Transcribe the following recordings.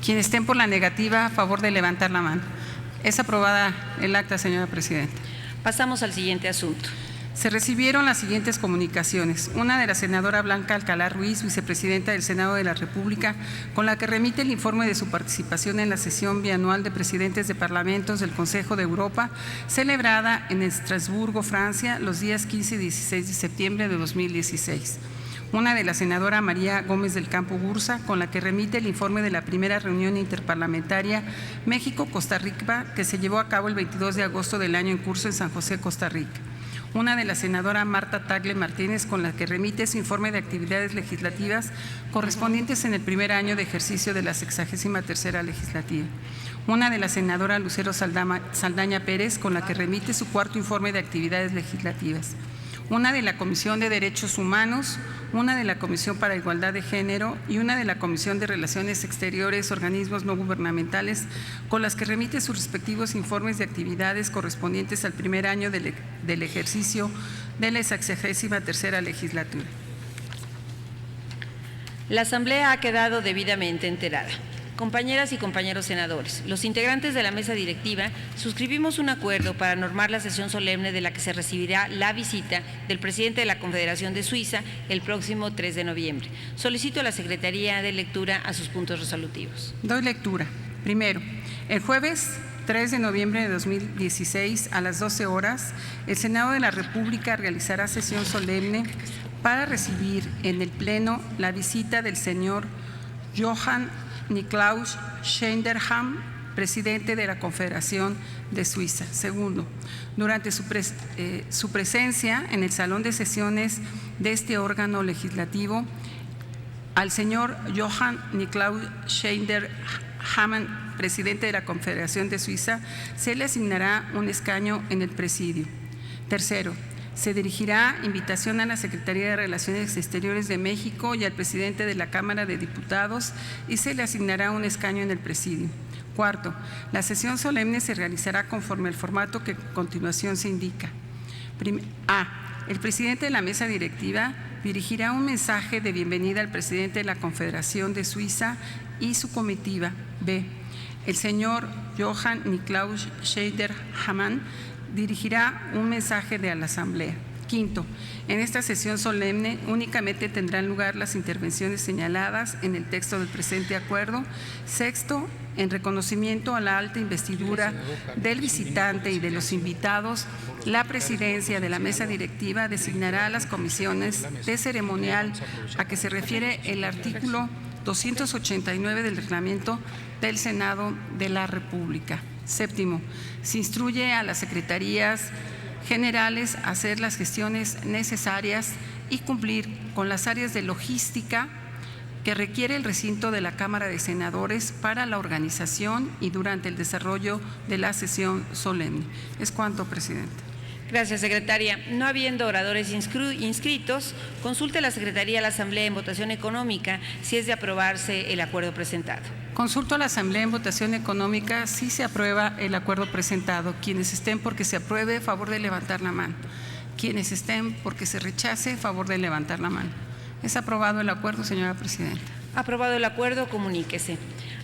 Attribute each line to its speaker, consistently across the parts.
Speaker 1: Quienes estén por la negativa, a favor de levantar la mano. Es aprobada el acta, señora presidenta.
Speaker 2: Pasamos al siguiente asunto.
Speaker 1: Se recibieron las siguientes comunicaciones. Una de la senadora Blanca Alcalá Ruiz, vicepresidenta del Senado de la República, con la que remite el informe de su participación en la sesión bianual de presidentes de parlamentos del Consejo de Europa, celebrada en Estrasburgo, Francia, los días 15 y 16 de septiembre de 2016. Una de la senadora María Gómez del Campo Gursa, con la que remite el informe de la primera reunión interparlamentaria México-Costa Rica, que se llevó a cabo el 22 de agosto del año en curso en San José, Costa Rica. Una de la senadora Marta Tagle Martínez, con la que remite su informe de actividades legislativas correspondientes en el primer año de ejercicio de la 63ª legislativa. Una de la senadora Lucero Saldaña Pérez, con la que remite su cuarto informe de actividades legislativas. Una de la Comisión de Derechos Humanos, una de la Comisión para Igualdad de Género y una de la Comisión de Relaciones Exteriores, organismos no gubernamentales, con las que remite sus respectivos informes de actividades correspondientes al primer año del ejercicio de la 63ª legislatura.
Speaker 2: La Asamblea ha quedado debidamente enterada. Compañeras y compañeros senadores, los integrantes de la mesa directiva suscribimos un acuerdo para normar la sesión solemne de la que se recibirá la visita del presidente de la Confederación de Suiza el próximo 3 de noviembre. Solicito a la Secretaría de lectura a sus puntos resolutivos.
Speaker 1: Doy lectura. Primero, el jueves 3 de noviembre de 2016 a las 12 horas, el Senado de la República realizará sesión solemne para recibir en el Pleno la visita del señor Johann Niklaus Schneiderhan, presidente de la Confederación de Suiza. Segundo, durante su presencia en el salón de sesiones de este órgano legislativo, al señor Johann Niklaus Schneiderhan, presidente de la Confederación de Suiza, se le asignará un escaño en el presidio. Tercero, se dirigirá invitación a la Secretaría de Relaciones Exteriores de México y al presidente de la Cámara de Diputados y se le asignará un escaño en el presidio. Cuarto, la sesión solemne se realizará conforme al formato que a continuación se indica. El presidente de la mesa directiva dirigirá un mensaje de bienvenida al presidente de la Confederación de Suiza y su comitiva. B. El señor Johann Niklaus Schneiderhan dirigirá un mensaje de la Asamblea. Quinto, en esta sesión solemne únicamente tendrán lugar las intervenciones señaladas en el texto del presente acuerdo. Sexto, en reconocimiento a la alta investidura del visitante y de los invitados, la presidencia de la mesa directiva designará a las comisiones de ceremonial a que se refiere el artículo 289 del reglamento del Senado de la República. Séptimo, se instruye a las secretarías generales a hacer las gestiones necesarias y cumplir con las áreas de logística que requiere el recinto de la Cámara de Senadores para la organización y durante el desarrollo de la sesión solemne. Es cuanto, presidente.
Speaker 2: Gracias, secretaria. No habiendo oradores inscritos, consulte la Secretaría a la Asamblea en votación económica si es de aprobarse el acuerdo presentado.
Speaker 1: Consulto a la Asamblea en votación económica si se aprueba el acuerdo presentado. Quienes estén porque se apruebe, favor de levantar la mano. Quienes estén porque se rechace, favor de levantar la mano. Es aprobado el acuerdo, señora presidenta.
Speaker 2: Aprobado el acuerdo, comuníquese.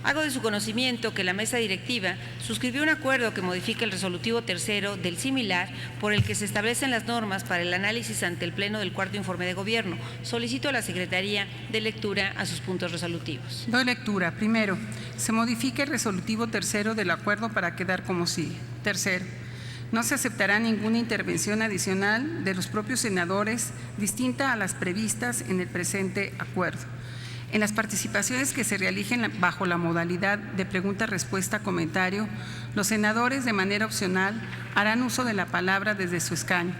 Speaker 2: Hago de su conocimiento que la mesa directiva suscribió un acuerdo que modifica el resolutivo tercero del similar por el que se establecen las normas para el análisis ante el Pleno del cuarto informe de gobierno. Solicito a la Secretaría de lectura a sus puntos resolutivos.
Speaker 1: Doy lectura. Primero, se modifica el resolutivo tercero del acuerdo para quedar como sigue. Tercero, no se aceptará ninguna intervención adicional de los propios senadores distinta a las previstas en el presente acuerdo. En las participaciones que se realicen bajo la modalidad de pregunta-respuesta-comentario, los senadores de manera opcional harán uso de la palabra desde su escaño.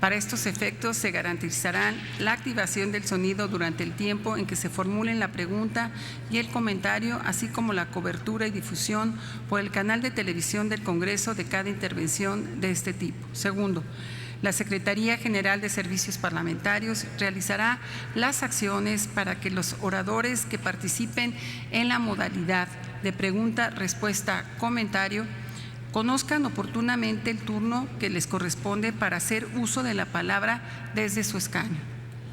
Speaker 1: Para estos efectos se garantizarán la activación del sonido durante el tiempo en que se formulen la pregunta y el comentario, así como la cobertura y difusión por el canal de televisión del Congreso de cada intervención de este tipo. Segundo, la Secretaría General de Servicios Parlamentarios realizará las acciones para que los oradores que participen en la modalidad de pregunta, respuesta, comentario conozcan oportunamente el turno que les corresponde para hacer uso de la palabra desde su escaño.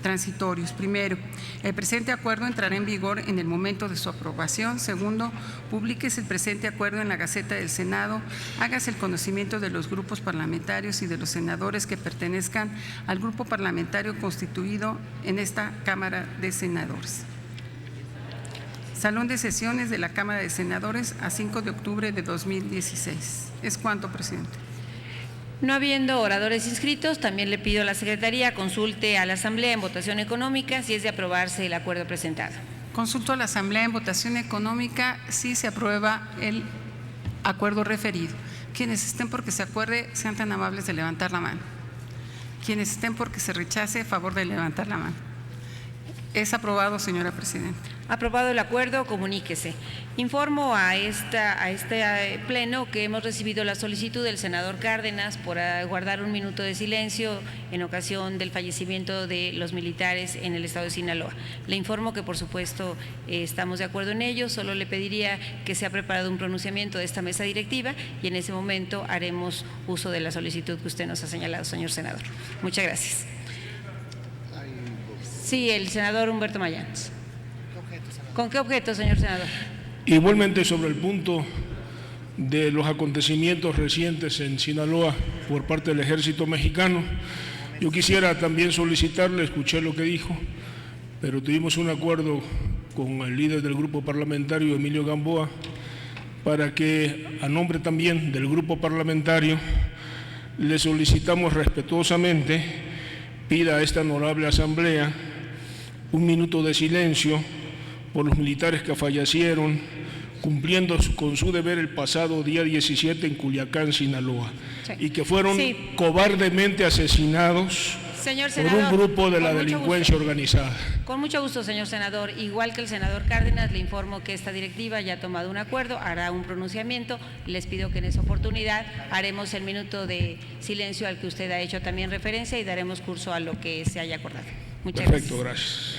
Speaker 1: transitorios. Primero, el presente acuerdo entrará en vigor en el momento de su aprobación. Segundo, publíquese el presente acuerdo en la Gaceta del Senado, hágase el conocimiento de los grupos parlamentarios y de los senadores que pertenezcan al grupo parlamentario constituido en esta Cámara de Senadores. Salón de sesiones de la Cámara de Senadores a 5 de octubre de 2016. Es cuanto, presidente.
Speaker 2: No habiendo oradores inscritos, también le pido a la Secretaría consulte a la Asamblea en votación económica si es de aprobarse el acuerdo presentado.
Speaker 1: Consulto a la Asamblea en votación económica si se aprueba el acuerdo referido. Quienes estén porque se acuerde, sean tan amables de levantar la mano. Quienes estén porque se rechace, favor de levantar la mano. Es aprobado, señora presidenta.
Speaker 2: Aprobado el acuerdo, comuníquese. Informo a este pleno que hemos recibido la solicitud del senador Cárdenas por guardar un minuto de silencio en ocasión del fallecimiento de los militares en el estado de Sinaloa. Le informo que, por supuesto, estamos de acuerdo en ello. Solo le pediría que se ha preparado un pronunciamiento de esta mesa directiva y en ese momento haremos uso de la solicitud que usted nos ha señalado, señor senador. Muchas gracias. Sí, el senador Humberto Mayans. ¿Con qué objeto, señor senador?
Speaker 3: Igualmente sobre el punto de los acontecimientos recientes en Sinaloa por parte del Ejército Mexicano, yo quisiera también solicitarle, escuché lo que dijo, pero tuvimos un acuerdo con el líder del grupo parlamentario, Emilio Gamboa, para que a nombre también del grupo parlamentario le solicitamos respetuosamente pida a esta honorable asamblea un minuto de silencio por los militares que fallecieron cumpliendo con su deber el pasado día 17 en Culiacán, Sinaloa, sí, y que fueron cobardemente asesinados por un grupo de la delincuencia organizada.
Speaker 2: Con mucho gusto, señor senador. Igual que el senador Cárdenas, le informo que esta directiva ya ha tomado un acuerdo, hará un pronunciamiento. Les pido que en esa oportunidad haremos el minuto de silencio al que usted ha hecho también referencia y daremos curso a lo que se haya acordado. Muchas gracias.
Speaker 3: Perfecto, gracias.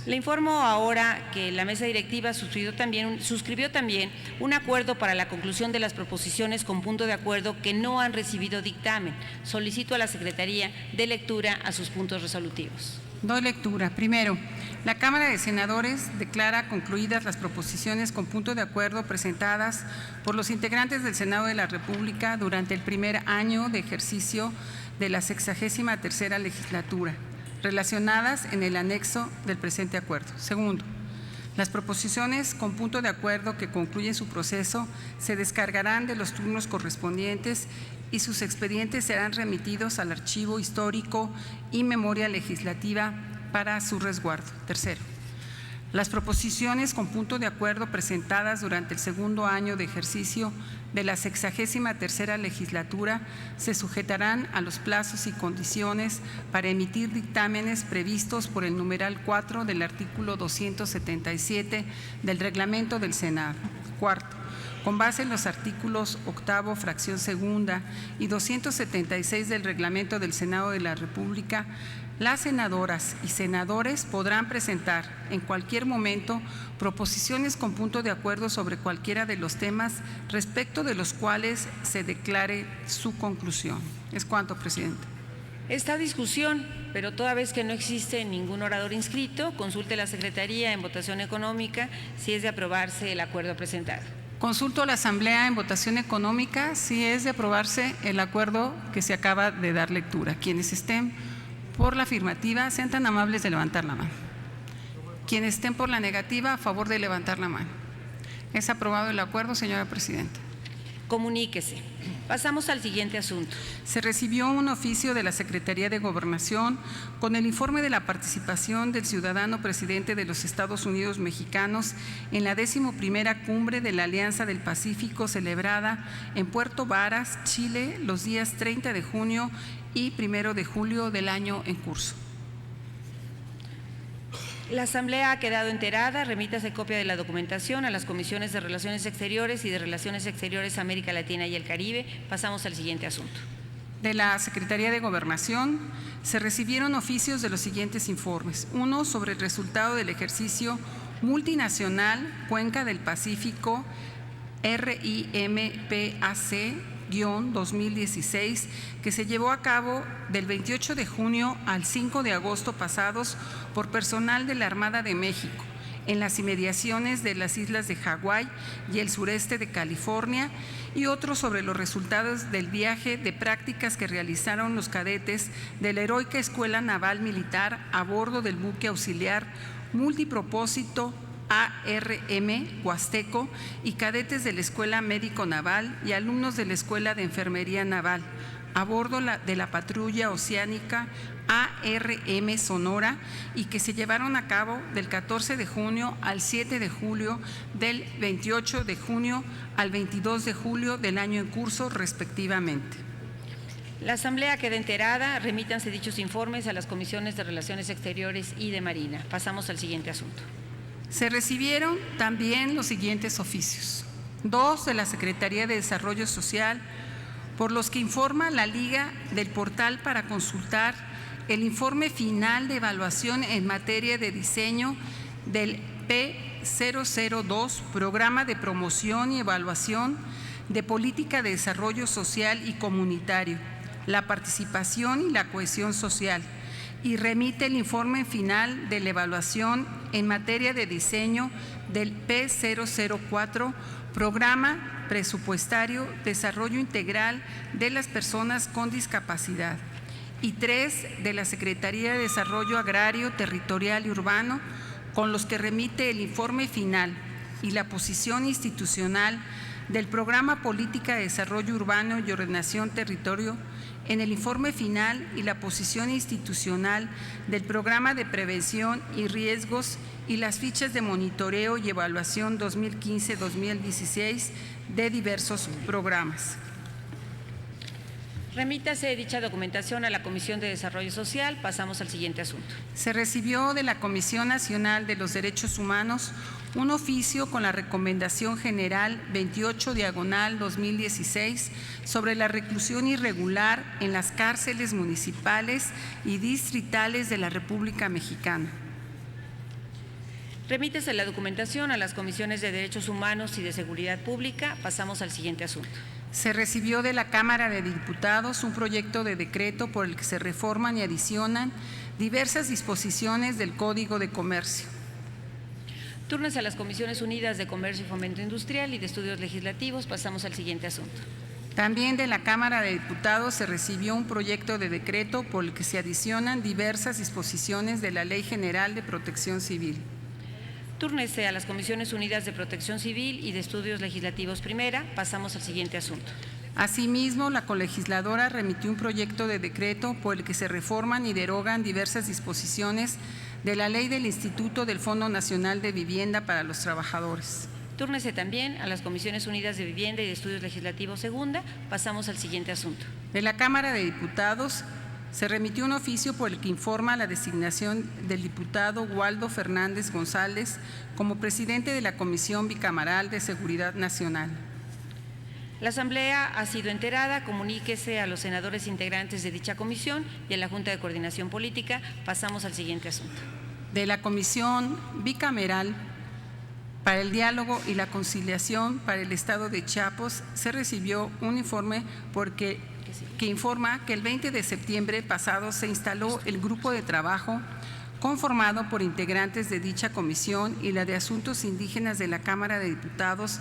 Speaker 2: Le informo ahora que la mesa directiva suscribió también un acuerdo para la conclusión de las proposiciones con punto de acuerdo que no han recibido dictamen. Solicito a la Secretaría de lectura a sus puntos resolutivos.
Speaker 1: Doy lectura. Primero, la Cámara de Senadores declara concluidas las proposiciones con punto de acuerdo presentadas por los integrantes del Senado de la República durante el primer año de ejercicio de la 63ª legislatura, relacionadas en el anexo del presente acuerdo. Segundo, las proposiciones con punto de acuerdo que concluyen su proceso se descargarán de los turnos correspondientes y sus expedientes serán remitidos al Archivo Histórico y Memoria Legislativa para su resguardo. Tercero, las proposiciones con punto de acuerdo presentadas durante el segundo año de ejercicio de la 63ª legislatura se sujetarán a los plazos y condiciones para emitir dictámenes previstos por el numeral 4 del artículo 277 del reglamento del Senado. Cuarto, con base en los artículos 8º, fracción segunda y 276 del reglamento del Senado de la República, las senadoras y senadores podrán presentar en cualquier momento proposiciones con punto de acuerdo sobre cualquiera de los temas respecto de los cuales se declare su conclusión. Es cuanto, presidente.
Speaker 2: Esta discusión, pero toda vez que no existe ningún orador inscrito, consulte la Secretaría en votación económica si es de aprobarse el acuerdo presentado.
Speaker 1: Consulto a la Asamblea en votación económica si es de aprobarse el acuerdo que se acaba de dar lectura. Quienes estén por la afirmativa, sean tan amables de levantar la mano. Quienes estén por la negativa, a favor de levantar la mano. Es aprobado el acuerdo, señora presidenta.
Speaker 2: Comuníquese. Pasamos al siguiente asunto.
Speaker 1: Se recibió un oficio de la Secretaría de Gobernación con el informe de la participación del ciudadano presidente de los Estados Unidos mexicanos en la 11ª Cumbre de la Alianza del Pacífico celebrada en Puerto Varas, Chile, los días 30 de junio y 1 de julio del año en curso.
Speaker 2: La Asamblea ha quedado enterada. Remítase copia de la documentación a las comisiones de Relaciones Exteriores y de Relaciones Exteriores América Latina y el Caribe. Pasamos al siguiente asunto.
Speaker 1: De la Secretaría de Gobernación se recibieron oficios de los siguientes informes. Uno, sobre el resultado del ejercicio multinacional Cuenca del Pacífico RIMPAC 2016, que se llevó a cabo del 28 de junio al 5 de agosto pasados por personal de la Armada de México en las inmediaciones de las islas de Hawái y el sureste de California, y otro sobre los resultados del viaje de prácticas que realizaron los cadetes de la Heroica Escuela Naval Militar a bordo del buque auxiliar multipropósito ARM Huasteco y cadetes de la Escuela Médico Naval y alumnos de la Escuela de Enfermería Naval a bordo de la patrulla oceánica ARM Sonora, y que se llevaron a cabo del 14 de junio al 7 de julio, del 28 de junio al 22 de julio del año en curso, respectivamente.
Speaker 2: La Asamblea queda enterada. Remítanse dichos informes a las comisiones de Relaciones Exteriores y de Marina. Pasamos al siguiente asunto.
Speaker 1: Se recibieron también los siguientes oficios: 2 de la Secretaría de Desarrollo Social, por los que informa la Liga del portal para consultar el informe final de evaluación en materia de diseño del P002, Programa de Promoción y Evaluación de Política de Desarrollo Social y Comunitario, la Participación y la Cohesión Social, y remite el informe final de la evaluación en materia de diseño del P004, Programa Presupuestario Desarrollo Integral de las Personas con Discapacidad, y 3 de la Secretaría de Desarrollo Agrario, Territorial y Urbano, con los que remite el informe final y la posición institucional del Programa Política de Desarrollo Urbano y Ordenación Territorio en el informe final y la posición institucional del Programa de Prevención y Riesgos y las fichas de monitoreo y evaluación 2015-2016 de diversos programas.
Speaker 2: Remítase dicha documentación a la Comisión de Desarrollo Social. Pasamos al siguiente asunto.
Speaker 1: Se recibió de la Comisión Nacional de los Derechos Humanos un oficio con la Recomendación General 28/2016 sobre la reclusión irregular en las cárceles municipales y distritales de la República Mexicana.
Speaker 2: Remítese la documentación a las Comisiones de Derechos Humanos y de Seguridad Pública. Pasamos al siguiente asunto.
Speaker 1: Se recibió de la Cámara de Diputados un proyecto de decreto por el que se reforman y adicionan diversas disposiciones del Código de Comercio.
Speaker 2: Túrnese a las Comisiones Unidas de Comercio y Fomento Industrial y de Estudios Legislativos. Pasamos al siguiente asunto.
Speaker 1: También de la Cámara de Diputados se recibió un proyecto de decreto por el que se adicionan diversas disposiciones de la Ley General de Protección Civil.
Speaker 2: Túrnese a las Comisiones Unidas de Protección Civil y de Estudios Legislativos Primera. Pasamos al siguiente asunto.
Speaker 1: Asimismo, la colegisladora remitió un proyecto de decreto por el que se reforman y derogan diversas disposiciones de la Ley del Instituto del Fondo Nacional de Vivienda para los Trabajadores.
Speaker 2: Túrnese también a las Comisiones Unidas de Vivienda y de Estudios Legislativos Segunda. Pasamos al siguiente asunto.
Speaker 1: De la Cámara de Diputados se remitió un oficio por el que informa la designación del diputado Waldo Fernández González como presidente de la Comisión Bicameral de Seguridad Nacional.
Speaker 2: La Asamblea ha sido enterada. Comuníquese a los senadores integrantes de dicha comisión y a la Junta de Coordinación Política. Pasamos al siguiente asunto.
Speaker 1: De la Comisión Bicameral para el Diálogo y la Conciliación para el Estado de Chiapas se recibió un informe que informa que el 20 de septiembre pasado se instaló el grupo de trabajo conformado por integrantes de dicha comisión y la de Asuntos Indígenas de la Cámara de Diputados,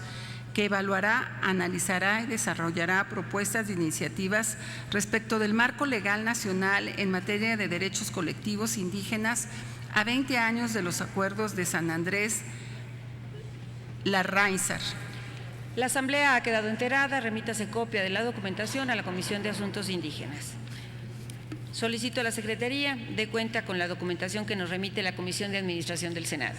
Speaker 1: que evaluará, analizará y desarrollará propuestas de iniciativas respecto del marco legal nacional en materia de derechos colectivos indígenas a 20 años de los acuerdos de San Andrés Larrainzar.
Speaker 2: La Asamblea ha quedado enterada. Remítase copia de la documentación a la Comisión de Asuntos Indígenas. Solicito a la Secretaría dé cuenta con la documentación que nos remite la Comisión de Administración del Senado.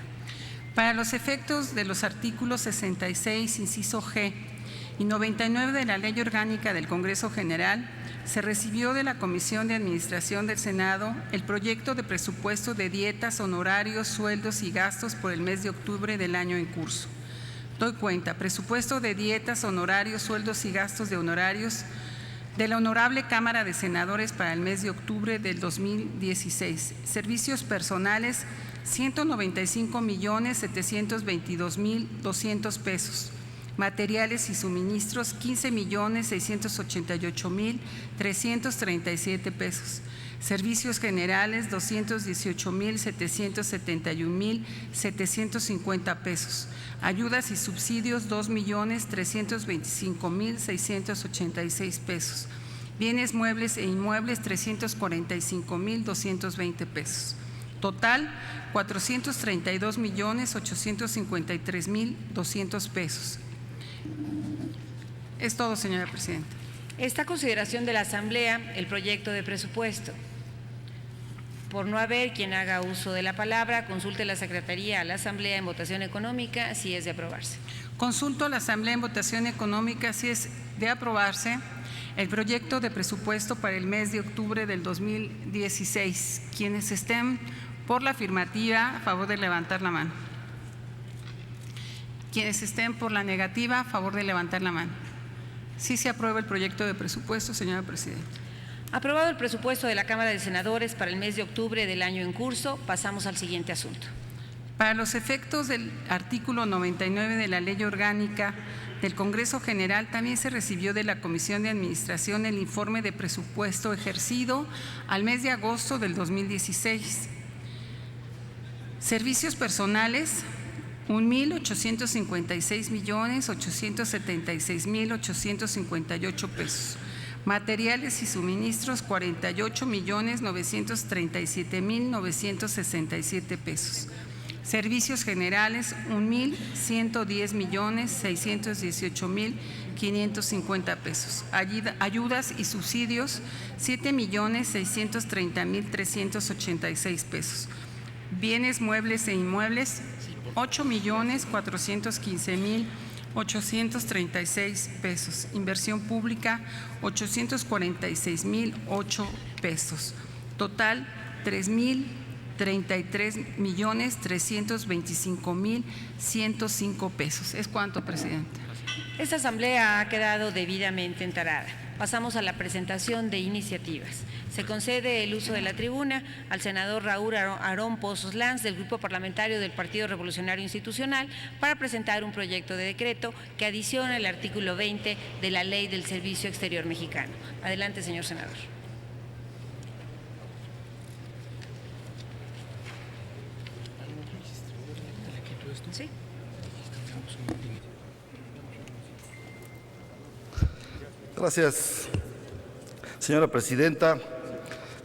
Speaker 1: Para los efectos de los artículos 66, inciso G, y 99 de la Ley Orgánica del Congreso General, se recibió de la Comisión de Administración del Senado el proyecto de presupuesto de dietas, honorarios, sueldos y gastos por el mes de octubre del año en curso. Doy cuenta: presupuesto de dietas, honorarios, sueldos y gastos de honorarios de la Honorable Cámara de Senadores para el mes de octubre del 2016. Servicios personales, 195.722.200 pesos. Materiales y suministros, 15,688,337 pesos. Servicios generales, 218,771,750 pesos. Ayudas y subsidios, 2,325,686 pesos. Bienes muebles e inmuebles, 345,220 pesos. Total, 432,853,200 pesos. Es todo, señora presidenta.
Speaker 2: Esta consideración de la Asamblea, el proyecto de presupuesto. Por no haber quien haga uso de la palabra, consulte la Secretaría a la Asamblea en votación económica si es de aprobarse.
Speaker 1: Consulto a la Asamblea en votación económica si es de aprobarse el proyecto de presupuesto para el mes de octubre del 2016. Quienes estén por la afirmativa, a favor de levantar la mano. Quienes estén por la negativa, a favor de levantar la mano. Sí se aprueba el proyecto de presupuesto, señora presidenta.
Speaker 2: Aprobado el presupuesto de la Cámara de Senadores para el mes de octubre del año en curso, pasamos al siguiente asunto.
Speaker 1: Para los efectos del artículo 99 de la Ley Orgánica del Congreso General, también se recibió de la Comisión de Administración el informe de presupuesto ejercido al mes de agosto del 2016. Servicios personales, 1,856,876,858 pesos. Materiales y suministros, 48,937,967 pesos. Servicios generales, 1,110,618,550 pesos. Ayudas y subsidios, 7,630,386 pesos. Bienes muebles e inmuebles, 8,415,836 pesos. Inversión pública, 846,008 pesos. Total, 333,325,105 pesos. ¿Es cuánto, presidente?
Speaker 2: Esta Asamblea ha quedado debidamente enterada. Pasamos a la presentación de iniciativas. Se concede el uso de la tribuna al senador Raúl Aarón Pozos Lanz, del Grupo Parlamentario del Partido Revolucionario Institucional, para presentar un proyecto de decreto que adiciona el artículo 20 de la Ley del Servicio Exterior Mexicano. Adelante, señor senador. ¿Sí?
Speaker 4: Gracias, señora presidenta,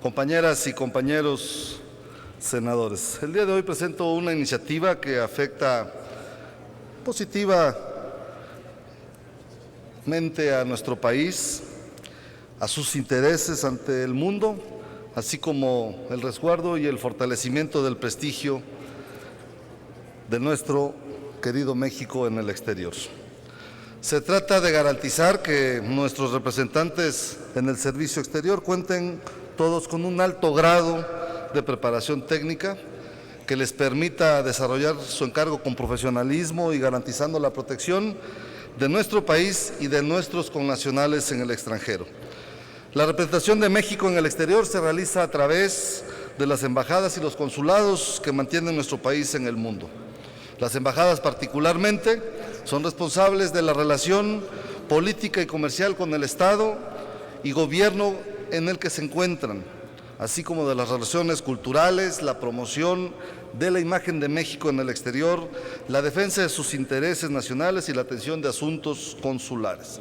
Speaker 4: compañeras y compañeros senadores. El día de hoy presento una iniciativa que afecta positivamente a nuestro país, a sus intereses ante el mundo, así como el resguardo y el fortalecimiento del prestigio de nuestro querido México en el exterior. Se trata de garantizar que nuestros representantes en el servicio exterior cuenten todos con un alto grado de preparación técnica que les permita desarrollar su encargo con profesionalismo y garantizando la protección de nuestro país y de nuestros connacionales en el extranjero. La representación de México en el exterior se realiza a través de las embajadas y los consulados que mantienen nuestro país en el mundo. Las embajadas particularmente son responsables de la relación política y comercial con el Estado y gobierno en el que se encuentran, así como de las relaciones culturales, la promoción de la imagen de México en el exterior, la defensa de sus intereses nacionales y la atención de asuntos consulares.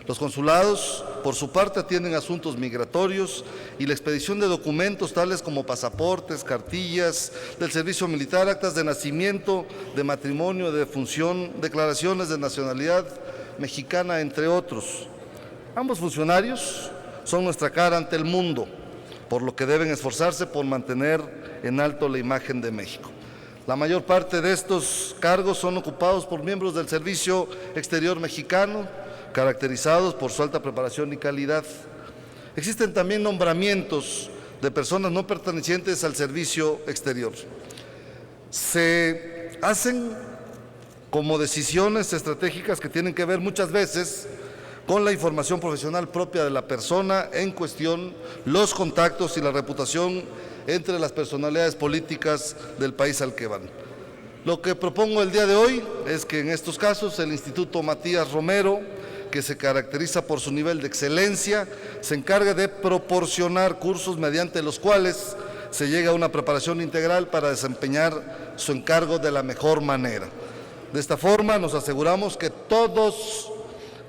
Speaker 4: Los consulados, por su parte, atienden asuntos migratorios y la expedición de documentos tales como pasaportes, cartillas del servicio militar, actas de nacimiento, de matrimonio, de defunción, declaraciones de nacionalidad mexicana, entre otros. Ambos funcionarios son nuestra cara ante el mundo, por lo que deben esforzarse por mantener en alto la imagen de México. La mayor parte de estos cargos son ocupados por miembros del Servicio Exterior Mexicano, caracterizados por su alta preparación y calidad. Existen también nombramientos de personas no pertenecientes al servicio exterior. Se hacen como decisiones estratégicas que tienen que ver muchas veces con la información profesional propia de la persona en cuestión, los contactos y la reputación entre las personalidades políticas del país al que van. Lo que propongo el día de hoy es que en estos casos el Instituto Matías Romero, que se caracteriza por su nivel de excelencia, se encargue de proporcionar cursos mediante los cuales se llega a una preparación integral para desempeñar su encargo de la mejor manera. De esta forma nos aseguramos que todos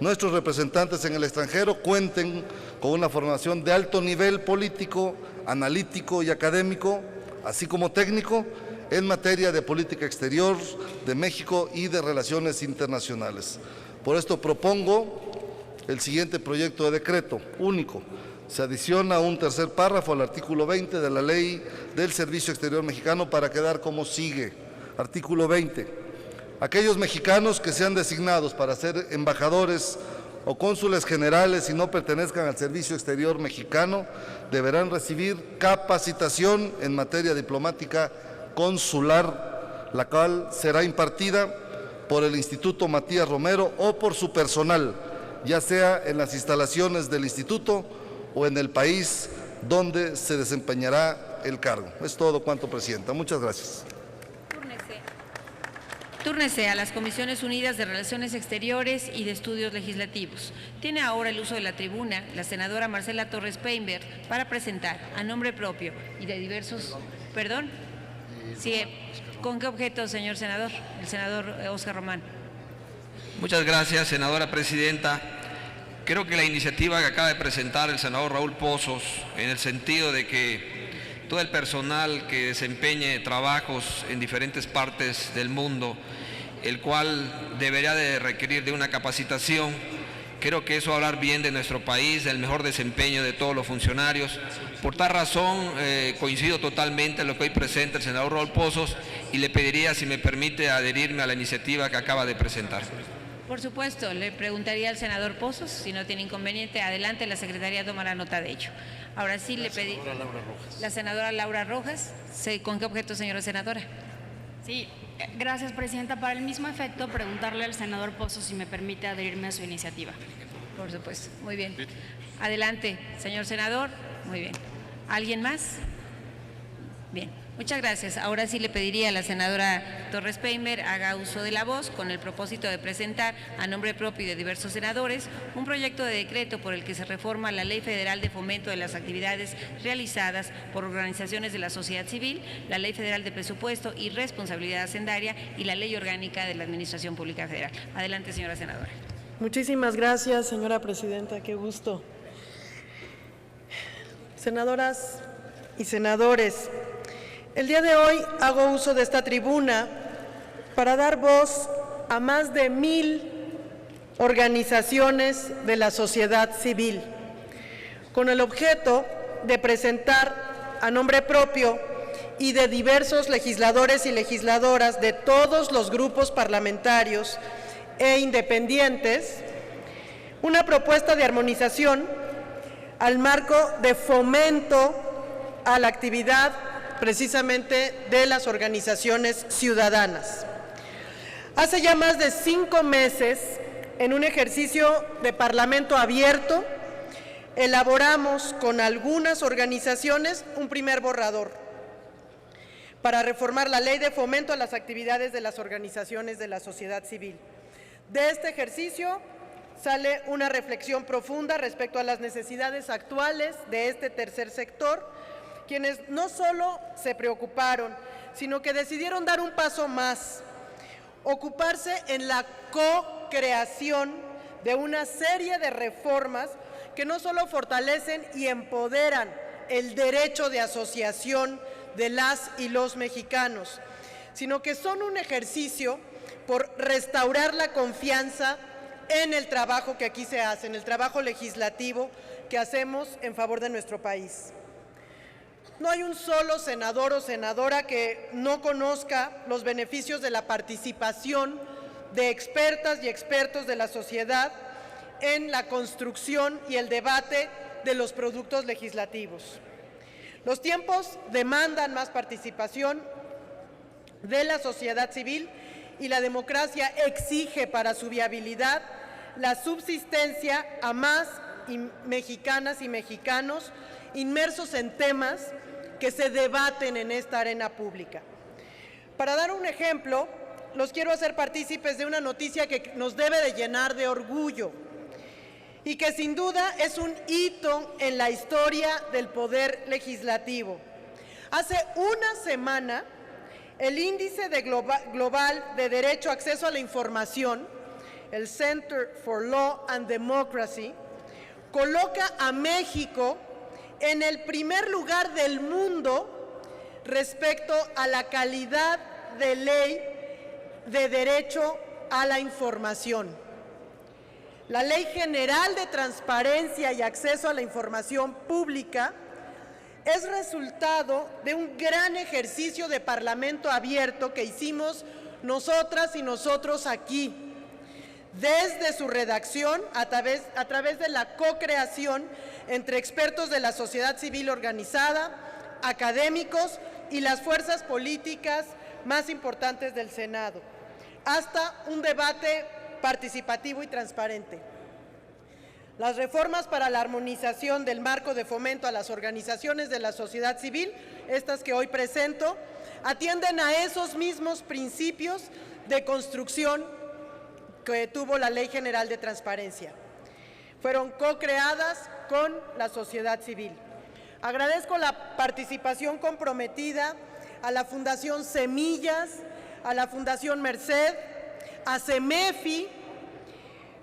Speaker 4: nuestros representantes en el extranjero cuenten con una formación de alto nivel político, analítico y académico, así como técnico, en materia de política exterior de México y de relaciones internacionales. Por esto propongo el siguiente proyecto de decreto único. Se adiciona un tercer párrafo al artículo 20 de la Ley del Servicio Exterior Mexicano para quedar como sigue. Artículo 20. Aquellos mexicanos que sean designados para ser embajadores o cónsules generales y no pertenezcan al Servicio Exterior Mexicano deberán recibir capacitación en materia diplomática consular, la cual será impartida por el Instituto Matías Romero o por su personal, ya sea en las instalaciones del instituto o en el país donde se desempeñará el cargo. Es todo cuanto, Presidenta. Muchas gracias.
Speaker 2: Túrnese a las Comisiones Unidas de Relaciones Exteriores y de Estudios Legislativos. Tiene ahora el uso de la tribuna la senadora Marcela Torres Peinberg para presentar a nombre propio y de diversos... ¿Perdón? Sí, ¿con qué objeto, señor senador? El senador Óscar Román.
Speaker 5: Muchas gracias, senadora presidenta. Creo que la iniciativa que acaba de presentar el senador Raúl Pozos, en el sentido de que todo el personal que desempeñe trabajos en diferentes partes del mundo, el cual debería de requerir de una capacitación, creo que eso va a hablar bien de nuestro país, del mejor desempeño de todos los funcionarios. Por tal razón, coincido totalmente en lo que hoy presenta el senador Raúl Pozos y le pediría, si me permite, adherirme a la iniciativa que acaba de presentar.
Speaker 2: Por supuesto, le preguntaría al senador Pozos, si no tiene inconveniente, adelante, la Secretaría tomará nota de ello. Ahora sí le pedí... La senadora Laura Rojas. ¿Con qué objeto, señora senadora?
Speaker 6: Sí, gracias, Presidenta. Para el mismo efecto, preguntarle al senador Pozos si me permite adherirme a su iniciativa.
Speaker 2: Por supuesto, muy bien. Adelante, señor senador. Muy bien. ¿Alguien más? Bien, muchas gracias. Ahora sí le pediría a la senadora Torres Peinberg haga uso de la voz con el propósito de presentar a nombre propio y de diversos senadores un proyecto de decreto por el que se reforma la Ley Federal de Fomento de las Actividades realizadas por organizaciones de la sociedad civil, la Ley Federal de Presupuesto y Responsabilidad Hacendaria y la Ley Orgánica de la Administración Pública Federal. Adelante, señora senadora.
Speaker 7: Muchísimas gracias, señora presidenta. Qué gusto. Senadoras y senadores, el día de hoy hago uso de esta tribuna para dar voz a más de 1000 organizaciones de la sociedad civil, con el objeto de presentar a nombre propio y de diversos legisladores y legisladoras de todos los grupos parlamentarios e independientes una propuesta de armonización al marco de fomento a la actividad precisamente de las organizaciones ciudadanas. Hace ya más de 5 meses, en un ejercicio de parlamento abierto, elaboramos con algunas organizaciones un primer borrador para reformar la Ley de Fomento a las actividades de las organizaciones de la sociedad civil. De este ejercicio sale una reflexión profunda respecto a las necesidades actuales de este tercer sector, quienes no solo se preocuparon, sino que decidieron dar un paso más, ocuparse en la co-creación de una serie de reformas que no solo fortalecen y empoderan el derecho de asociación de las y los mexicanos, sino que son un ejercicio por restaurar la confianza en el trabajo que aquí se hace, en el trabajo legislativo que hacemos en favor de nuestro país. No hay un solo senador o senadora que no conozca los beneficios de la participación de expertas y expertos de la sociedad en la construcción y el debate de los productos legislativos. Los tiempos demandan más participación de la sociedad civil y la democracia exige para su viabilidad la subsistencia a más mexicanas y mexicanos inmersos en temas que se debaten en esta arena pública. Para dar un ejemplo, los quiero hacer partícipes de una noticia que nos debe de llenar de orgullo y que sin duda es un hito en la historia del Poder Legislativo. Hace una semana, el Índice Global de Derecho a Acceso a la Información, el Center for Law and Democracy, coloca a México en el primer lugar del mundo respecto a la calidad de ley de derecho a la información. La Ley General de Transparencia y Acceso a la Información Pública es resultado de un gran ejercicio de parlamento abierto que hicimos nosotras y nosotros aquí, desde su redacción a través de la co-creación entre expertos de la sociedad civil organizada, académicos y las fuerzas políticas más importantes del Senado, hasta un debate participativo y transparente. Las reformas para la armonización del marco de fomento a las organizaciones de la sociedad civil, estas que hoy presento, atienden a esos mismos principios de construcción que tuvo la Ley General de Transparencia. Fueron co-creadas con la sociedad civil. Agradezco la participación comprometida a la Fundación Semillas, a la Fundación Merced, a CEMEFI,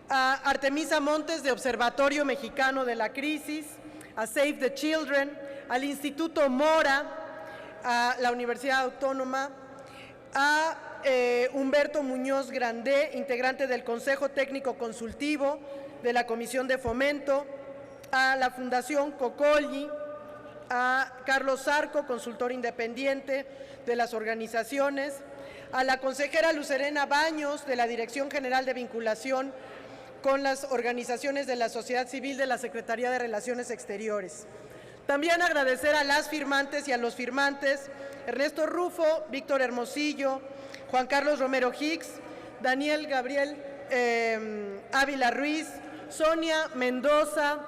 Speaker 7: a Artemisa Montes de Observatorio Mexicano de la Crisis, a Save the Children, al Instituto Mora, a la Universidad Autónoma, a Humberto Muñoz Grandé, integrante del Consejo Técnico Consultivo de la Comisión de Fomento, a la Fundación Cocolli, a Carlos Zarco, consultor independiente de las organizaciones, a la consejera Lucerena Baños, de la Dirección General de Vinculación con las organizaciones de la sociedad civil de la Secretaría de Relaciones Exteriores. También agradecer a las firmantes y a los firmantes, Ernesto Rufo, Víctor Hermosillo, Juan Carlos Romero Hicks, Daniel Gabriel Ávila Ruiz, Sonia Mendoza,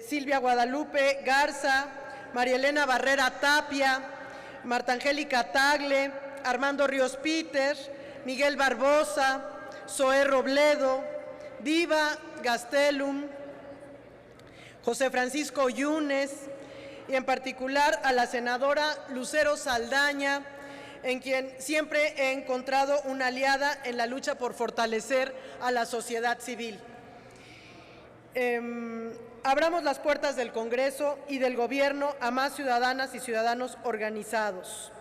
Speaker 7: Silvia Guadalupe Garza, María Elena Barrera Tapia, Marta Angélica Tagle, Armando Ríos Peter, Miguel Barbosa, Zoé Robledo, Diva Gastelum, José Francisco Yunes y en particular a la senadora Lucero Saldaña, en quien siempre he encontrado una aliada en la lucha por fortalecer a la sociedad civil. Abramos las puertas del Congreso y del Gobierno a más ciudadanas y ciudadanos organizados.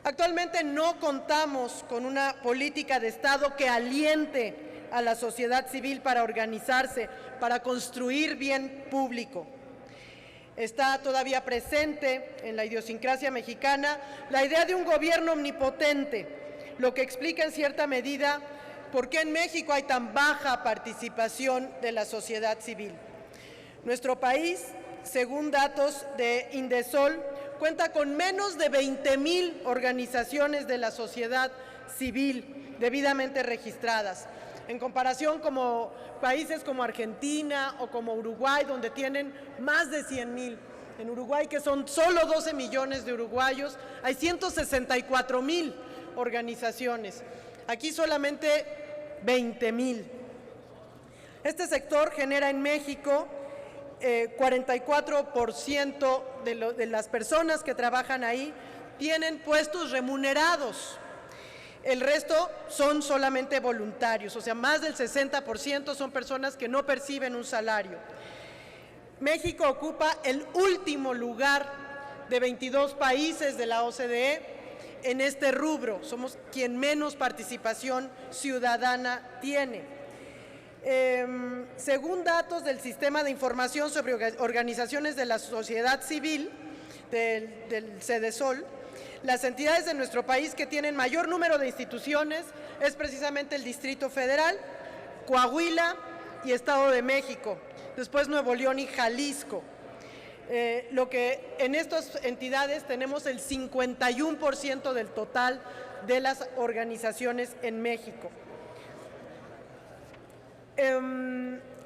Speaker 7: Actualmente no contamos con una política de Estado que aliente a la sociedad civil para organizarse, para construir bien público. Está todavía presente en la idiosincrasia mexicana la idea de un gobierno omnipotente, lo que explica en cierta medida por qué en México hay tan baja participación de la sociedad civil. Nuestro país, según datos de Indesol, cuenta con menos de 20,000 organizaciones de la sociedad civil debidamente registradas, en comparación con países como Argentina o como Uruguay, donde tienen más de 100,000. En Uruguay, que son solo 12 millones de uruguayos, hay 164,000 organizaciones. Aquí solamente 20,000. Este sector genera en México 44% de las personas que trabajan ahí tienen puestos remunerados. El resto son solamente voluntarios, o sea, más del 60% son personas que no perciben un salario. México ocupa el último lugar de 22 países de la OCDE en este rubro. Somos quien menos participación ciudadana tiene. Según datos del Sistema de Información sobre Organizaciones de la Sociedad Civil, del CEDESOL, las entidades de nuestro país que tienen mayor número de instituciones es precisamente el Distrito Federal, Coahuila y Estado de México, después Nuevo León y Jalisco. Lo que en estas entidades tenemos el 51% del total de las organizaciones en México.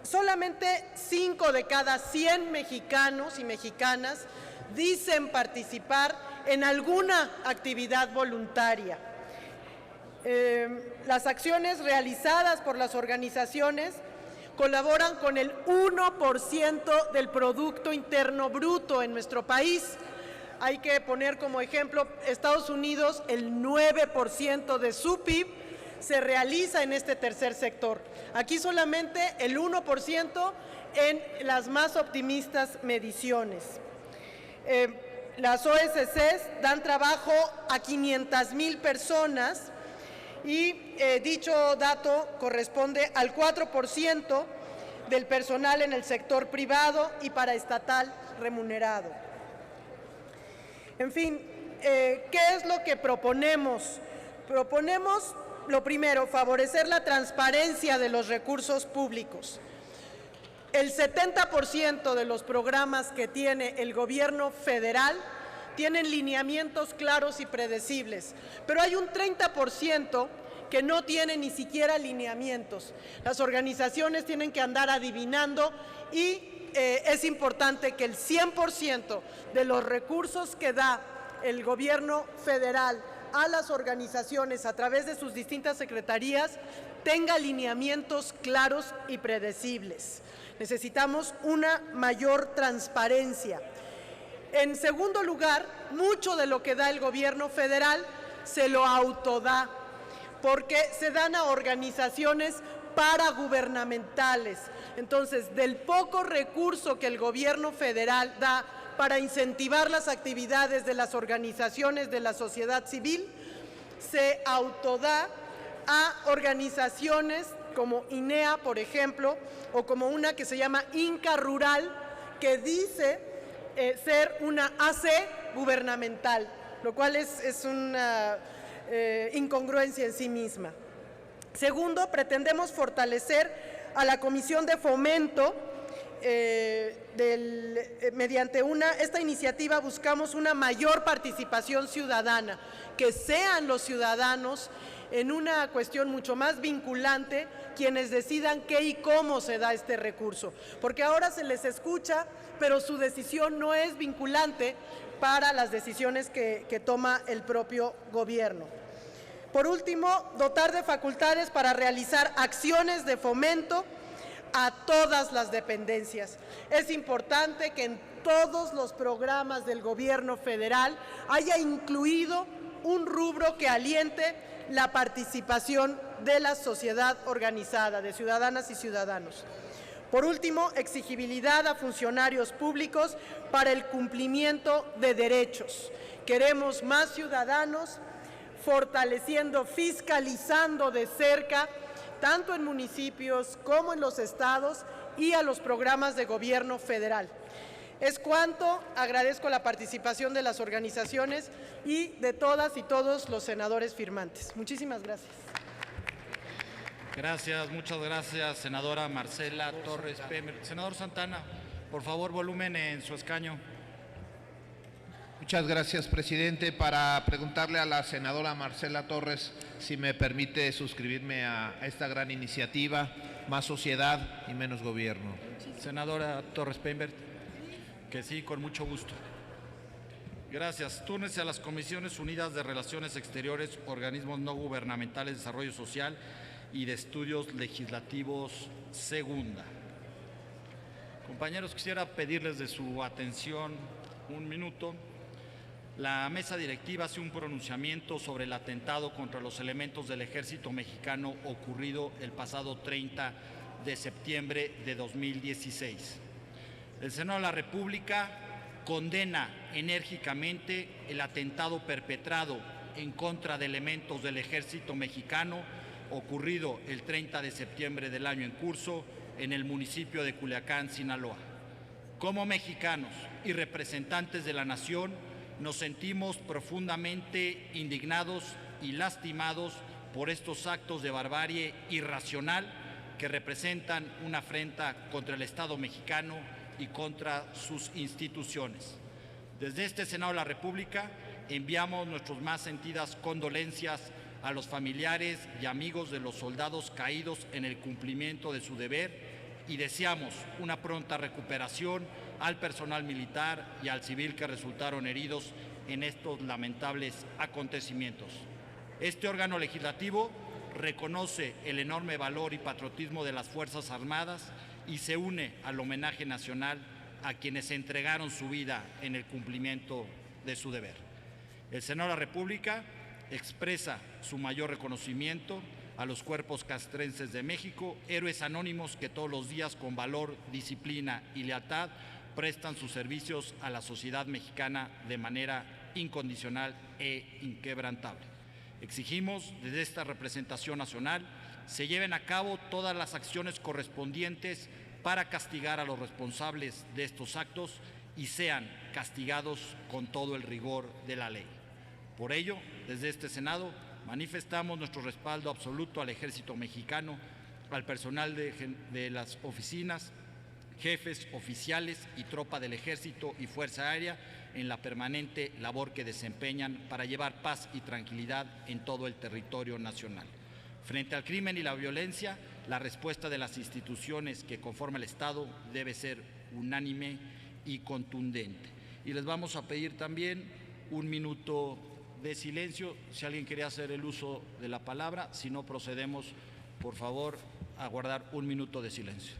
Speaker 7: Solamente 5 de cada 100 mexicanos y mexicanas dicen participar en alguna actividad voluntaria. Las acciones realizadas por las organizaciones colaboran con el 1% del Producto Interno Bruto en nuestro país. Hay que poner como ejemplo Estados Unidos, el 9% de su PIB se realiza en este tercer sector. Aquí solamente el 1% en las más optimistas mediciones. Las OSCs dan trabajo a 500,000 personas y dicho dato corresponde al 4% del personal en el sector privado y paraestatal remunerado. En fin, ¿qué es lo que proponemos? Proponemos, lo primero, favorecer la transparencia de los recursos públicos. El 70% de los programas que tiene el gobierno federal tienen lineamientos claros y predecibles, pero hay un 30% que no tiene ni siquiera lineamientos. Las organizaciones tienen que andar adivinando y es importante que el 100% de los recursos que da el gobierno federal a las organizaciones a través de sus distintas secretarías tenga lineamientos claros y predecibles. Necesitamos una mayor transparencia. En segundo lugar, mucho de lo que da el gobierno federal se lo autoda, porque se dan a organizaciones paragubernamentales. Entonces, del poco recurso que el gobierno federal da para incentivar las actividades de las organizaciones de la sociedad civil, se autoda a organizaciones como INEA, por ejemplo, o como una que se llama Inca Rural, que dice ser una AC gubernamental, lo cual es una incongruencia en sí misma. Segundo, pretendemos fortalecer a la Comisión de Fomento. Mediante esta iniciativa buscamos una mayor participación ciudadana, que sean los ciudadanos en una cuestión mucho más vinculante quienes decidan qué y cómo se da este recurso, porque ahora se les escucha, pero su decisión no es vinculante para las decisiones que toma el propio gobierno. Por último, dotar de facultades para realizar acciones de fomento a todas las dependencias. Es importante que en todos los programas del gobierno federal haya incluido un rubro que aliente la participación de la sociedad organizada, de ciudadanas y ciudadanos. Por último, exigibilidad a funcionarios públicos para el cumplimiento de derechos. Queremos más ciudadanos, fortaleciendo, fiscalizando de cerca, tanto en municipios como en los estados y a los programas de gobierno federal. Es cuanto. Agradezco la participación de las organizaciones y de todas y todos los senadores firmantes. Muchísimas gracias.
Speaker 8: Gracias, muchas gracias, senadora Marcela Torres Pemberton. Senador Santana, por favor, volumen en su escaño.
Speaker 9: Muchas gracias, presidente. Para preguntarle a la senadora Marcela Torres si me permite suscribirme a esta gran iniciativa, más sociedad y menos gobierno.
Speaker 8: Senadora Torres Pemberton, que sí, con mucho gusto. Gracias. Túrnese a las Comisiones Unidas de Relaciones Exteriores, Organismos No Gubernamentales de Desarrollo Social y de Estudios Legislativos, segunda. Compañeros, quisiera pedirles de su atención un minuto. La mesa directiva hace un pronunciamiento sobre el atentado contra los elementos del Ejército Mexicano ocurrido el pasado 30 de septiembre de 2016. El Senado de la República condena enérgicamente el atentado perpetrado en contra de elementos del Ejército Mexicano ocurrido el 30 de septiembre del año en curso en el municipio de Culiacán, Sinaloa. Como mexicanos y representantes de la nación, nos sentimos profundamente indignados y lastimados por estos actos de barbarie irracional que representan una afrenta contra el Estado mexicano y contra sus instituciones. Desde este Senado de la República enviamos nuestras más sentidas condolencias a los familiares y amigos de los soldados caídos en el cumplimiento de su deber y deseamos una pronta recuperación al personal militar y al civil que resultaron heridos en estos lamentables acontecimientos. Este órgano legislativo reconoce el enorme valor y patriotismo de las Fuerzas Armadas y se une al homenaje nacional a quienes entregaron su vida en el cumplimiento de su deber. El Senado de la República expresa su mayor reconocimiento a los cuerpos castrenses de México, héroes anónimos que todos los días con valor, disciplina y lealtad prestan sus servicios a la sociedad mexicana de manera incondicional e inquebrantable. Exigimos desde esta representación nacional se lleven a cabo todas las acciones correspondientes para castigar a los responsables de estos actos y sean castigados con todo el rigor de la ley. Por ello, desde este Senado manifestamos nuestro respaldo absoluto al Ejército Mexicano, al personal de las oficinas, jefes, oficiales y tropa del Ejército y Fuerza Aérea en la permanente labor que desempeñan para llevar paz y tranquilidad en todo el territorio nacional. Frente al crimen y la violencia, la respuesta de las instituciones que conforman el Estado debe ser unánime y contundente. Y les vamos a pedir también un minuto de silencio, si alguien quería hacer el uso de la palabra, si no procedemos, por favor, a guardar un minuto de silencio.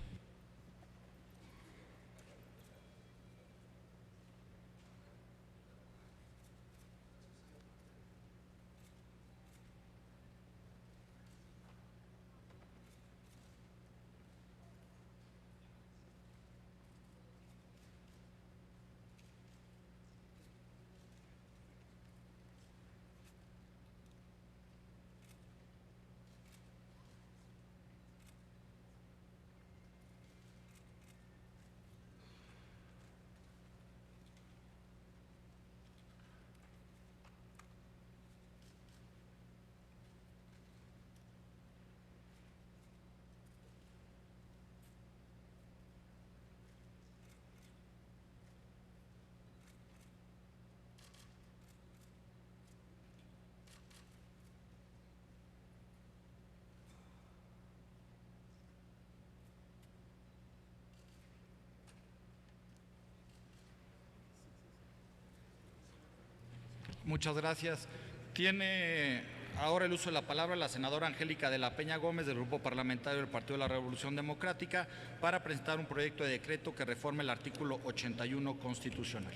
Speaker 8: Muchas gracias. Tiene ahora el uso de la palabra la senadora Angélica de la Peña Gómez del Grupo Parlamentario del Partido de la Revolución Democrática para presentar un proyecto de decreto que reforme el artículo 81 constitucional.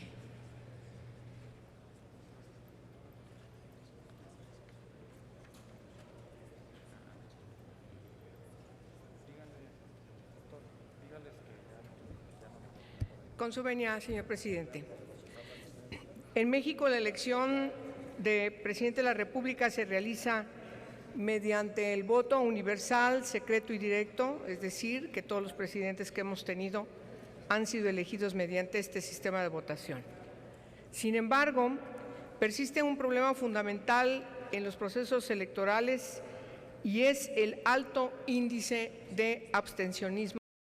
Speaker 10: Con su venia, señor presidente. En México, la elección de presidente de la República se realiza mediante el voto universal, secreto y directo, es decir, que todos los presidentes que hemos tenido han sido elegidos mediante este sistema de votación. Sin embargo, persiste un problema fundamental en los procesos electorales y es el alto índice de abstencionismo